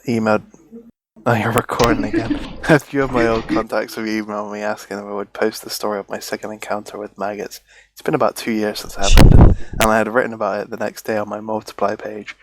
emailed. Oh, you're recording again. A few of my old contacts have emailed me asking if I would post the story of my second encounter with maggots. It's been about 2 years since it happened, and I had written about it the next day on my Multiply page.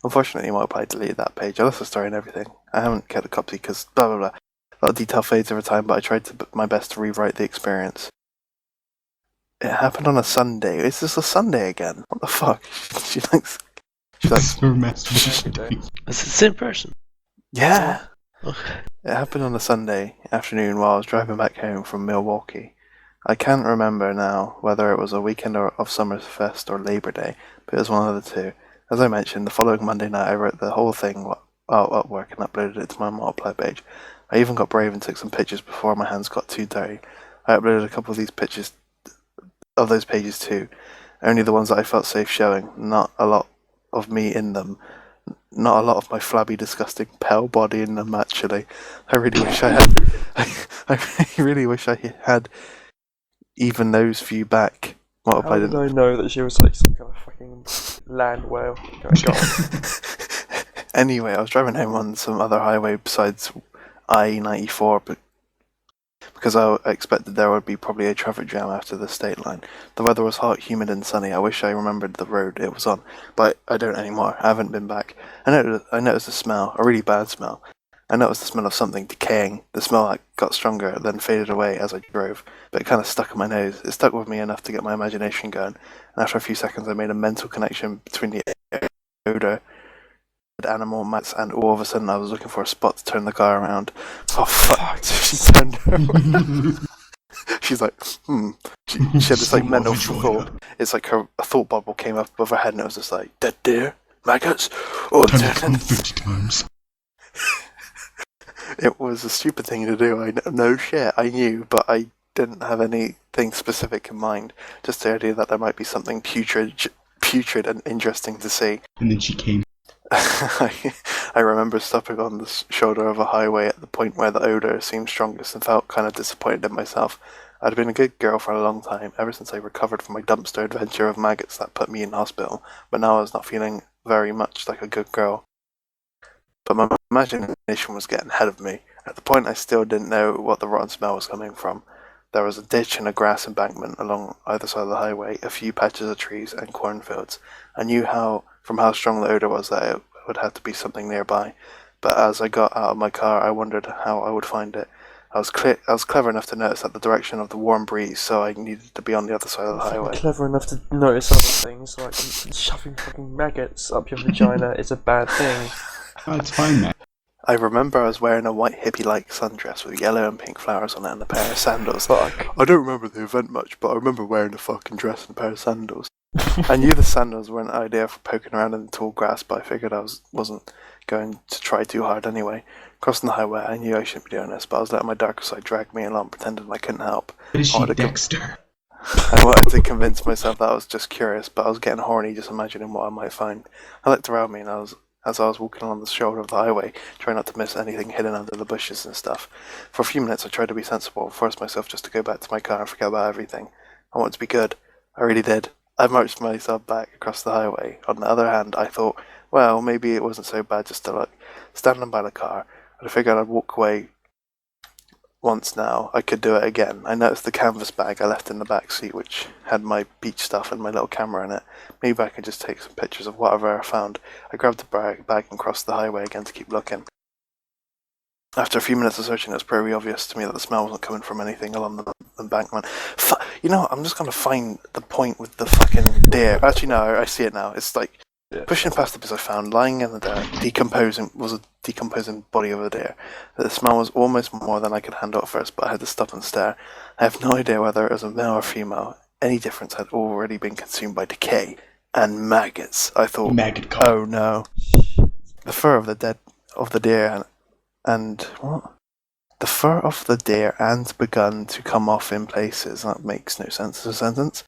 Unfortunately, Multiply deleted that page. I lost the story and everything. I haven't kept a copy because blah blah blah. A lot of detail fades over time, but I tried my best to rewrite the experience. It happened on a Sunday. Is this a Sunday again? What the fuck? She likes. So masturbation. Is it the same person? Yeah. Okay. It happened on a Sunday afternoon while I was driving back home from Milwaukee. I can't remember now whether it was a weekend of Summerfest or Labor Day, but it was one of the two. As I mentioned, the following Monday night I wrote the whole thing out at work and uploaded it to my Multiply page. I even got brave and took some pictures before my hands got too dirty. I uploaded a couple of these pictures of those pages too, only the ones that I felt safe showing, not a lot of me in them. Not a lot of my flabby, disgusting, pale body in them, actually. I really wish I had. I really wish I had even those few back. How did I know that she was like some kind of fucking land whale? Anyway, I was driving home on some other highway besides I-94, but because I expected there would be probably a traffic jam after the state line. The weather was hot, humid and sunny. I wish I remembered the road it was on, but I don't anymore. I haven't been back. I noticed a smell, a really bad smell. I noticed the smell of something decaying. The smell got stronger, then faded away as I drove, but it kind of stuck in my nose. It stuck with me enough to get my imagination going, and after a few seconds I made a mental connection between the odor, animal mats, and all of a sudden I was looking for a spot to turn the car around. Oh fuck! She turned around. She's like, She had this like mental thought. It's like a thought bubble came up above her head, and it was just like, dead deer, maggots. Oh, 50 times. It was a stupid thing to do. No shit, I knew, but I didn't have anything specific in mind. Just the idea that there might be something putrid and interesting to see. And then she came. I remember stopping on the shoulder of a highway at the point where the odour seemed strongest and felt kind of disappointed in myself. I'd been a good girl for a long time, ever since I recovered from my dumpster adventure of maggots that put me in hospital, but now I was not feeling very much like a good girl. But my imagination was getting ahead of me. At the point I still didn't know what the rotten smell was coming from. There was a ditch and a grass embankment along either side of the highway, a few patches of trees and cornfields. I knew from how strong the odour was that it would have to be something nearby, but as I got out of my car I wondered how I would find it. I was clever enough to notice that the direction of the warm breeze, so I needed to be on the other side of the highway. Clever enough to notice other things, like shoving fucking maggots up your vagina is a bad thing. Oh, it's fine, man. I remember I was wearing a white hippie-like sundress with yellow and pink flowers on it and a pair of sandals. Fuck. I don't remember the event much, but I remember wearing a fucking dress and a pair of sandals. I knew the sandals were an idea for poking around in the tall grass, but I figured I wasn't going to try too hard anyway. Crossing the highway, I knew I shouldn't be doing this, but I was letting my darker side drag me along, pretending I couldn't help. Is she Dexter? I wanted to convince myself that I was just curious, but I was getting horny just imagining what I might find. I looked around me, and as I was walking along the shoulder of the highway, trying not to miss anything hidden under the bushes and stuff. For a few minutes I tried to be sensible and forced myself just to go back to my car and forget about everything. I wanted to be good. I really did. I marched myself back across the highway. On the other hand, I thought, well, maybe it wasn't so bad just to standing by the car. I figured I'd walk away once now. I could do it again. I noticed the canvas bag I left in the back seat, which had my beach stuff and my little camera in it. Maybe I could just take some pictures of whatever I found. I grabbed the bag and crossed the highway again to keep looking. After a few minutes of searching, it was pretty obvious to me that the smell wasn't coming from anything along the embankment. You know, I'm just going to find the point with the fucking deer. Actually, no, I see it now. It's like, pushing past the bits I found, lying in the dirt, was a decomposing body of a deer. The smell was almost more than I could handle at first, but I had to stop and stare. I have no idea whether it was a male or female. Any difference had already been consumed by decay and maggots. I thought, oh no. The fur of the deer and what? The fur of the deer and begun to come off in places. That makes no sense as a sentence.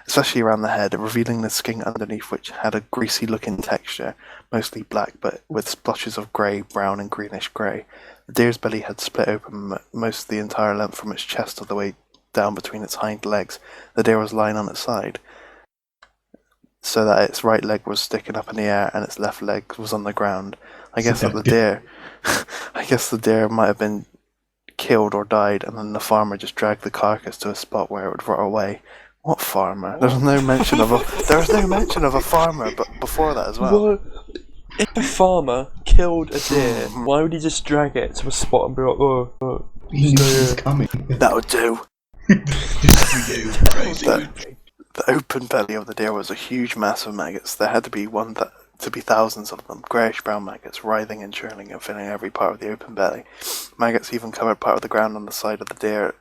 Especially around the head, revealing the skin underneath, which had a greasy-looking texture, mostly black, but with splotches of grey, brown, and greenish-grey. The deer's belly had split open most the entire length from its chest all the way down between its hind legs. The deer was lying on its side, so that its right leg was sticking up in the air and its left leg was on the ground. I guess that the deer, I guess the deer might have been killed or died, and then the farmer just dragged the carcass to a spot where it would rot away. What farmer? There's no mention of a. There was no mention of a farmer, but before that as well. What? If a farmer killed a deer, why would he just drag it to a spot and be like, oh, He knows he's coming. That would do. The open belly of the deer was a huge mass of maggots. There had to be thousands of them, greyish-brown maggots, writhing and churning and filling every part of the open belly. Maggots even covered part of the ground on the side of the deer,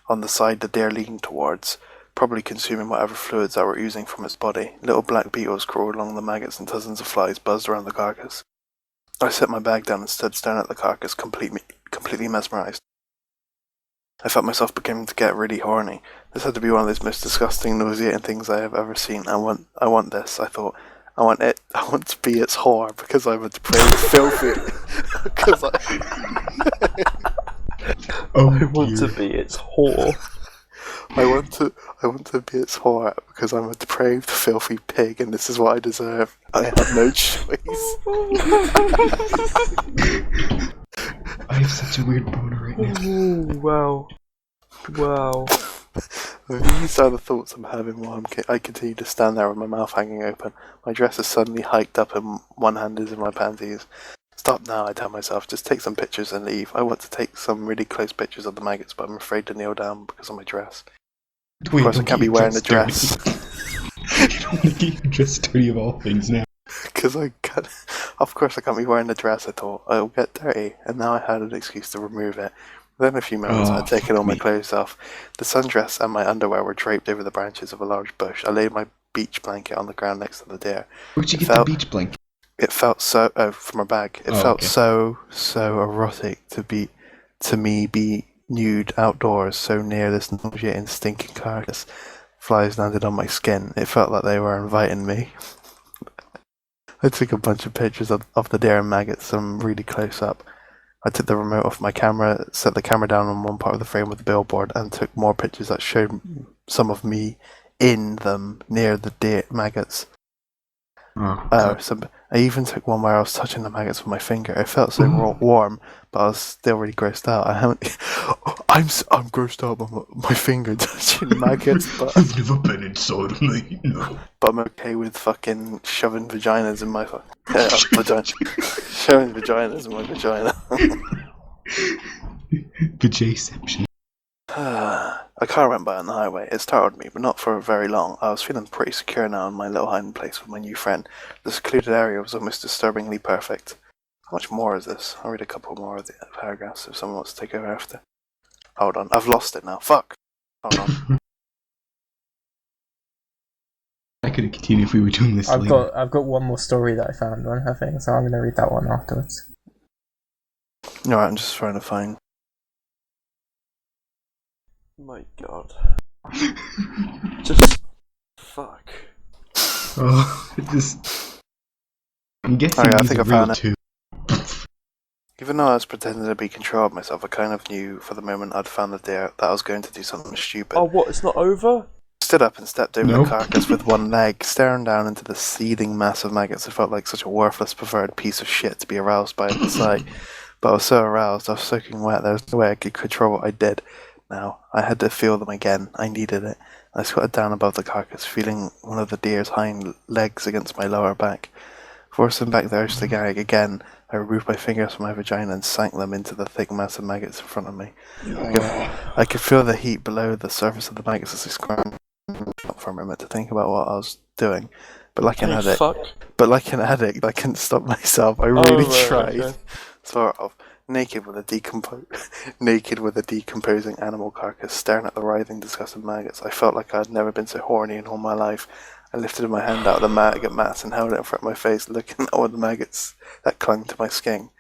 the deer leaned towards, probably consuming whatever fluids that were oozing from its body. Little black beetles crawled along the maggots and dozens of flies buzzed around the carcass. I set my bag down and stood staring at the carcass, completely mesmerised. I felt myself beginning to get really horny. This had to be one of those most disgusting, nauseating things I have ever seen. I want this, I thought. I want to be its whore, because I'm a depraved, filthy... because I want to be its whore. I want to be its whore, because I'm a depraved, filthy pig, and this is what I deserve. I have no choice. I have such a weird boner right now. Ooh, wow. These are the thoughts I'm having while I continue to stand there with my mouth hanging open. My dress is suddenly hiked up and one hand is in my panties. Stop now, I tell myself. Just take some pictures and leave. I want to take some really close pictures of the maggots, but I'm afraid to kneel down because of my dress. Of course, I can't be wearing a dress. You don't want to get your dress dirty of all things now. Because of course I can't be wearing a dress, I thought. It'll get dirty, and now I had an excuse to remove it. Within a few moments, I'd taken all my clothes off. The sundress and my underwear were draped over the branches of a large bush. I laid my beach blanket on the ground next to the deer. Where'd you get the beach blanket? It felt so... Oh, from a bag. It felt so erotic to me be nude outdoors, so near this nauseating, stinking carcass. Flies landed on my skin. It felt like they were inviting me. I took a bunch of pictures of the deer and maggots, some really close up. I took the remote off my camera, set the camera down on one part of the frame with the billboard, and took more pictures that showed some of me in them near the deer maggots. I even took one where I was touching the maggots with my finger. It felt so warm, but I was still really grossed out. I'm grossed out by my finger touching maggots, but You've never been inside of me, no. But I'm okay with fucking shoving vaginas in my vagina. Shoving vaginas in my vagina. Vajaception. A car went by on the highway. It startled me, but not for very long. I was feeling pretty secure now in my little hiding place with my new friend. The secluded area was almost disturbingly perfect. How much more is this? I'll read a couple more of the paragraphs if someone wants to take over after. Hold on, I've lost it now. Fuck! Hold on. I could continue if we were doing this later. I've got one more story that I found on her thing, so I'm going to read that one afterwards. Alright, I'm just trying to find... My god. Just... fuck. Oh, I'm guessing I these think are I real found it. too. Even though I was pretending to be control of myself, I kind of knew for the moment I'd found the deer that I was going to do something stupid. Oh, what? It's not over? Stood up and stepped over the carcass with one leg, staring down into the seething mass of maggots. It felt like such a worthless, perverted piece of shit to be aroused by the sight. But I was so aroused, I was soaking wet, there was no way I could control what I did. Now, I had to feel them again. I needed it. I squatted down above the carcass, feeling one of the deer's hind legs against my lower back. Forcing back the urge to gag again, I removed my fingers from my vagina and sank them into the thick mass of maggots in front of me. I could feel the heat below the surface of the maggots as I scrambled up for a moment to think about what I was doing. But like an addict, I couldn't stop myself. I really tried. Okay. Sort of. Naked with a decomposing animal carcass, staring at the writhing, disgusting maggots. I felt like I had never been so horny in all my life. I lifted my hand out of the maggot mass and held it in front of my face, looking at all the maggots that clung to my skin.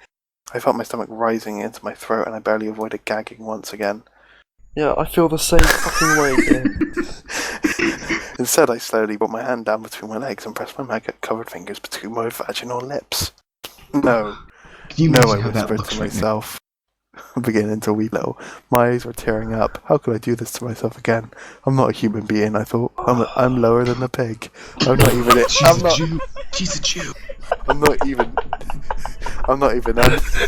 I felt my stomach rising into my throat, and I barely avoided gagging once again. Yeah, I feel the same fucking way, dude. Instead, I slowly brought my hand down between my legs and pressed my maggot-covered fingers between my vaginal lips. No. Can you no, I how that whispered looks to right myself. I'm beginning to wheedle. My eyes were tearing up. How could I do this to myself again? I'm not a human being, I thought. I'm lower than a pig. I'm not even it. She's a Jew. She's a Jew. I'm not even